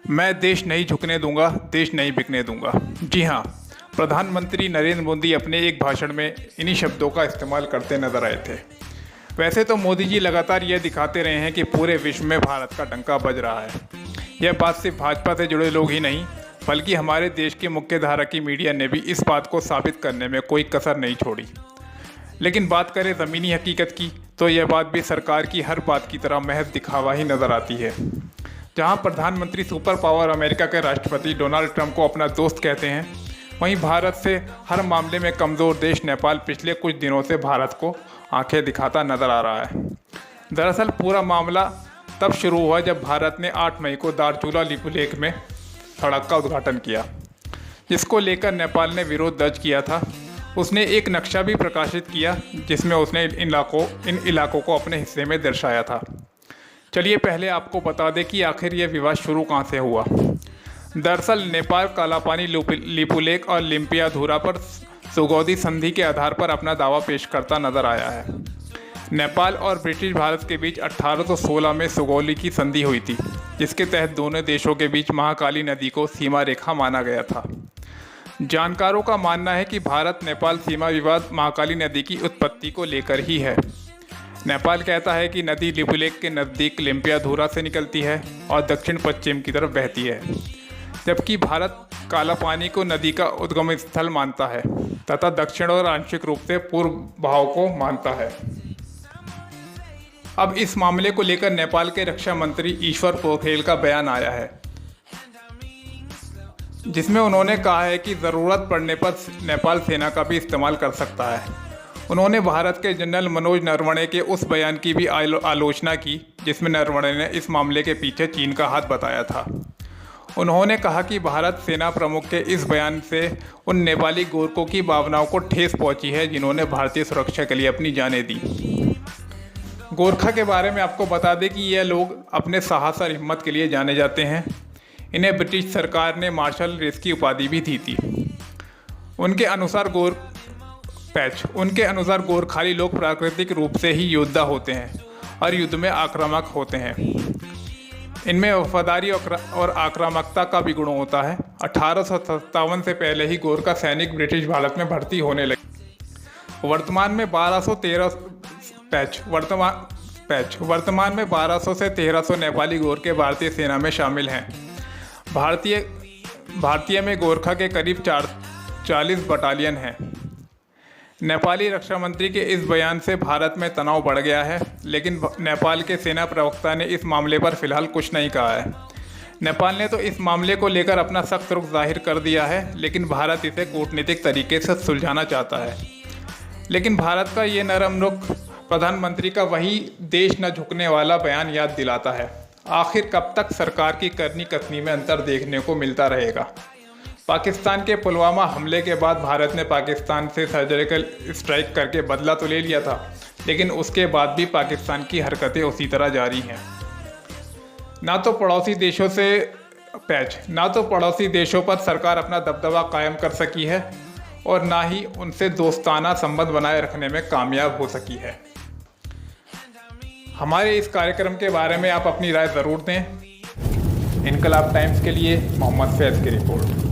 मैं देश नहीं झुकने दूंगा, देश नहीं बिकने दूंगा। जी हाँ, प्रधानमंत्री नरेंद्र मोदी अपने एक भाषण में इन्हीं शब्दों का इस्तेमाल करते नजर आए थे। वैसे तो मोदी जी लगातार यह दिखाते रहे हैं कि पूरे विश्व में भारत का डंका बज रहा है। यह बात सिर्फ भाजपा से जुड़े लोग ही नहीं, बल्कि हमारे देश की मुख्य धारा की मीडिया ने भी इस बात को साबित करने में कोई कसर नहीं छोड़ी। लेकिन बात करें ज़मीनी हकीकत की, तो यह बात भी सरकार की हर बात की तरह महज दिखावा ही नज़र आती है। जहां प्रधानमंत्री सुपर पावर अमेरिका के राष्ट्रपति डोनाल्ड ट्रंप को अपना दोस्त कहते हैं, वहीं भारत से हर मामले में कमज़ोर देश नेपाल पिछले कुछ दिनों से भारत को आंखें दिखाता नजर आ रहा है। दरअसल पूरा मामला तब शुरू हुआ जब भारत ने 8 मई को दार्चुला लिपुलेख में सड़क का उद्घाटन किया, जिसको लेकर नेपाल ने विरोध दर्ज किया था। उसने एक नक्शा भी प्रकाशित किया जिसमें उसने इन इलाकों को अपने हिस्से में दर्शाया था। चलिए पहले आपको बता दें कि आखिर यह विवाद शुरू कहां से हुआ। दरअसल नेपाल कालापानी लिपुलेख और लिम्पियाधुरा पर सुगौदी संधि के आधार पर अपना दावा पेश करता नजर आया है। नेपाल और ब्रिटिश भारत के बीच 1816 में सुगौली की संधि हुई थी, जिसके तहत दोनों देशों के बीच महाकाली नदी को सीमा रेखा माना गया था। जानकारों का मानना है कि भारत नेपाल सीमा विवाद महाकाली नदी की उत्पत्ति को लेकर ही है। नेपाल कहता है कि नदी लिपुलेख के नज़दीक लिम्पियाधुरा से निकलती है और दक्षिण पश्चिम की तरफ बहती है, जबकि भारत कालापानी को नदी का उद्गम स्थल मानता है तथा दक्षिण और आंशिक रूप से पूर्व बहाव को मानता है। अब इस मामले को लेकर नेपाल के रक्षा मंत्री ईश्वर पोखरेल का बयान आया है, जिसमें उन्होंने कहा है कि ज़रूरत पड़ने पर नेपाल सेना का भी इस्तेमाल कर सकता है। उन्होंने भारत के जनरल मनोज नरवणे के उस बयान की भी आलोचना की जिसमें नरवणे ने इस मामले के पीछे चीन का हाथ बताया था। उन्होंने कहा कि भारत सेना प्रमुख के इस बयान से उन नेपाली गोरखों की भावनाओं को ठेस पहुंची है जिन्होंने भारतीय सुरक्षा के लिए अपनी जानें दी। गोरखा के बारे में आपको बता दें कि यह लोग अपने साहस और हिम्मत के लिए जाने जाते हैं। इन्हें ब्रिटिश सरकार ने मार्शल रेस की उपाधि भी दी थी। उनके अनुसार गोरखाली लोग प्राकृतिक रूप से ही योद्धा होते हैं और युद्ध में आक्रामक होते हैं। इनमें वफादारी और आक्रामकता का भी गुण होता है। 1857 से पहले ही गोरखा सैनिक ब्रिटिश भारत में भर्ती होने लगे। वर्तमान में 1200 से 1300 नेपाली गोरखे भारतीय सेना में शामिल हैं। भारतीय में गोरखा के करीब 40 बटालियन हैं। नेपाली रक्षा मंत्री के इस बयान से भारत में तनाव बढ़ गया है, लेकिन नेपाल के सेना प्रवक्ता ने इस मामले पर फिलहाल कुछ नहीं कहा है। नेपाल ने तो इस मामले को लेकर अपना सख्त रुख जाहिर कर दिया है, लेकिन भारत इसे कूटनीतिक तरीके से सुलझाना चाहता है। लेकिन भारत का ये नरम रुख प्रधानमंत्री का वही देश न झुकने वाला बयान याद दिलाता है। आखिर कब तक सरकार की करनी कसनी में अंतर देखने को मिलता रहेगा। पाकिस्तान के पुलवामा हमले के बाद भारत ने पाकिस्तान से सर्जिकल स्ट्राइक करके बदला तो ले लिया था, लेकिन उसके बाद भी पाकिस्तान की हरकतें उसी तरह जारी हैं। ना तो पड़ोसी देशों पर सरकार अपना दबदबा कायम कर सकी है और ना ही उनसे दोस्ताना संबंध बनाए रखने में कामयाब हो सकी है। हमारे इस कार्यक्रम के बारे में आप अपनी राय ज़रूर दें। इनकलाब टाइम्स के लिए मोहम्मद फैज़ की रिपोर्ट।